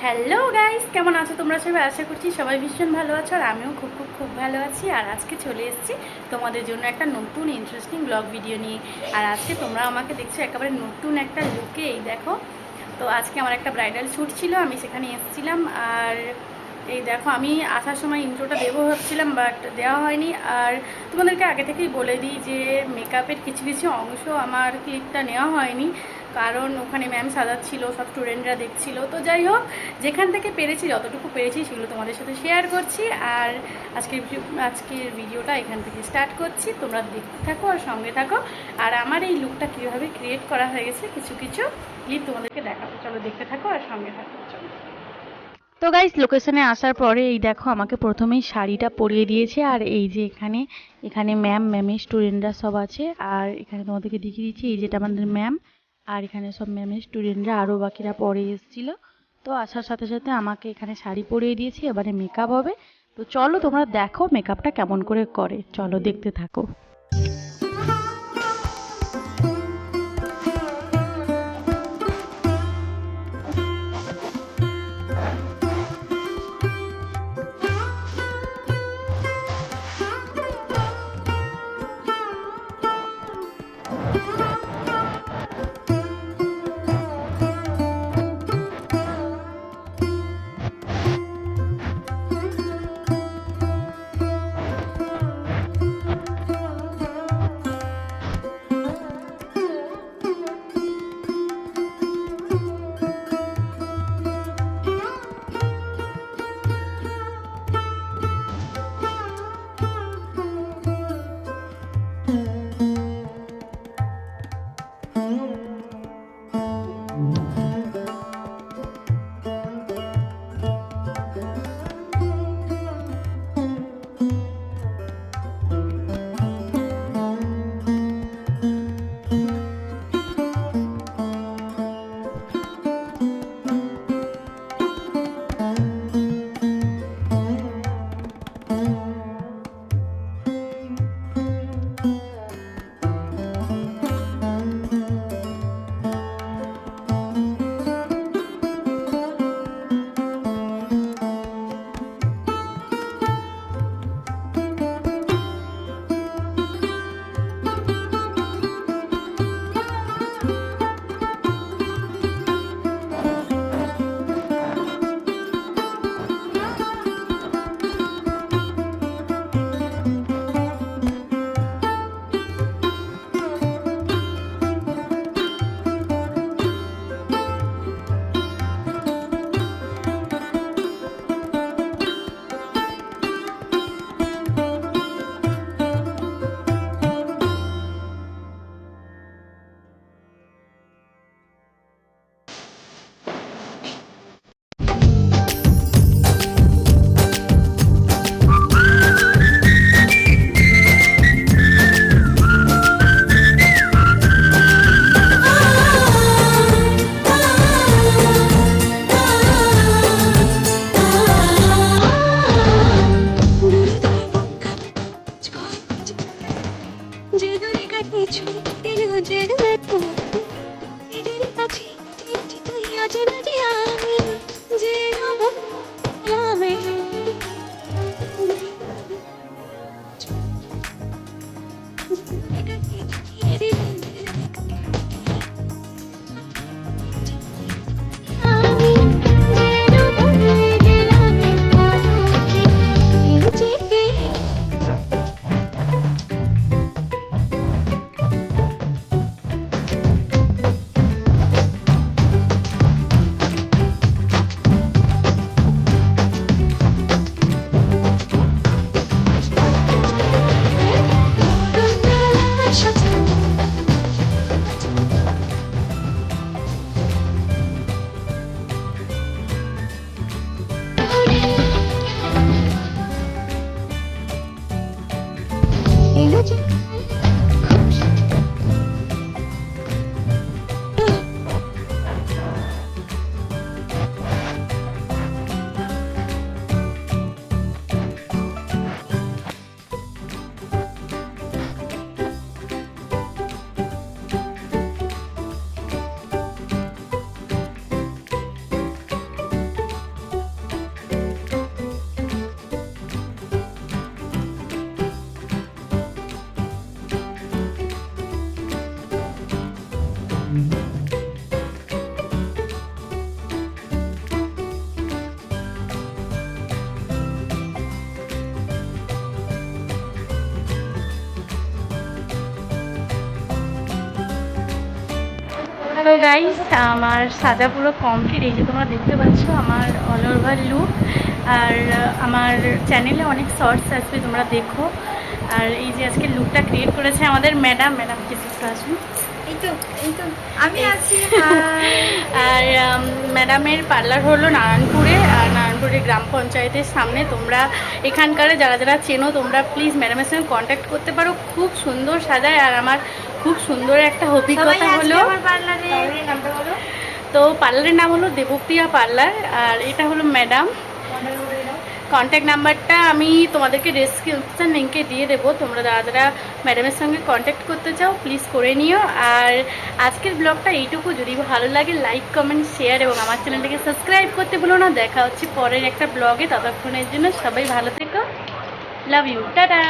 Hello guys, কেমন আছো তোমরা সবাই? আশা করছি সবাই ভীষণ ভালো আছো, আর আমিও খুব খুব খুব ভালো আছি। আর আজকে চলে এসেছি তোমাদের জন্য একটা নতুন ইন্টারেস্টিং ব্লগ ভিডিও নিয়ে। আর আজকে তোমরা আমাকে দেখছো একেবারে নতুন একটা লুকে। এই দেখো, তো আজকে আমার একটা ব্রাইডাল শ্যুট ছিল, আমি সেখানে এসেছিলাম। আর এই দেখো, আমি আসার সময় ইন্ট্রোটা দেবো ভাবছিলাম, বাট দেওয়া হয়নি। আর তোমাদেরকে আগে থেকেই বলে দিই যে মেকআপের কিছু কিছু অংশ আমার ক্লিপটা নেওয়া হয়নি, কারণ ওখানে ম্যাম সাজাচ্ছিল, সব স্টুডেন্টরা দেখছিল। তো যাই হোক, যেখান থেকে পেরেছি, যতটুকু পেরেছি সেগুলো তোমাদের সাথে শেয়ার করছি। আর আজকের ভিডিওটা এখান থেকে স্টার্ট করছি, তোমরা দেখতে থাকো আর সঙ্গে থাকো। আর আমার এই লুকটা কীভাবে ক্রিয়েট করা হয়ে গেছে কিছু কিছু ক্লিপ তোমাদেরকে দেখাবো, চলো দেখতে থাকো আর সঙ্গে থাকো। চলো। তো গাইস, লোকেশনে আসার পরে এই দেখো, আমাকে প্রথমেই শাড়িটা পরিয়ে দিয়েছে। আর এই যে এখানে এখানে ম্যামের স্টুডেন্টরা সব আছে। আর এখানে তোমাদেরকে দেখিয়ে দিচ্ছি, এই যেটা আমাদের ম্যাম। আর এখানে সব ম্যামের স্টুডেন্টরা আরও বাকিরা পরে এসেছিলো। তো আসার সাথে সাথে আমাকে এখানে শাড়ি পরিয়ে দিয়েছি, এবারে মেকআপ হবে। তো চলো তোমরা দেখো মেকআপটা কেমন করে করে, চলো দেখতে থাকো। তো গাইস আমার সাজা পুরো কমপ্লিট। এই যে তোমরা দেখতে পাচ্ছ আমার অল ওভার লুক। আর আমার চ্যানেলে অনেক শর্টস আসবে, তোমরা দেখো। আর এই যে আজকে লুকটা ক্রিয়েট করেছে আমাদের ম্যাডাম কিছু একটু আসুন। এই তো আমি আছি। আর ম্যাডামের পার্লার হলো নারায়ণপুরে, আর নারায়ণপুরের গ্রাম পঞ্চায়েতের সামনে। তোমরা এখানকার যারা যারা চেনো তোমরা প্লিজ ম্যাডামের সঙ্গে কন্ট্যাক্ট করতে পারো। খুব সুন্দর সাজায়, আর আমার খুব সুন্দর একটা অভিজ্ঞতা হলো। তো পার্লারের নাম হলো দেবপ্রিয়া পার্লার, আর এটা হলো ম্যাডাম। কন্ট্যাক্ট নাম্বারটা আমি তোমাদেরকে ডেসক্রিপশন লিঙ্কে দিয়ে দেবো। তোমরা যারা যারা ম্যাডামের সঙ্গে কন্ট্যাক্ট করতে চাও প্লিজ করে নিও। আর আজকের ব্লগটা এইটুকু। যদি ভালো লাগে লাইক কমেন্ট শেয়ার এবং আমার চ্যানেলটাকে সাবস্ক্রাইব করতে ভুলো না। দেখা হচ্ছে পরের একটা ব্লগে। ততক্ষণের জন্য সবাই ভালো থেকো। Love you, tata.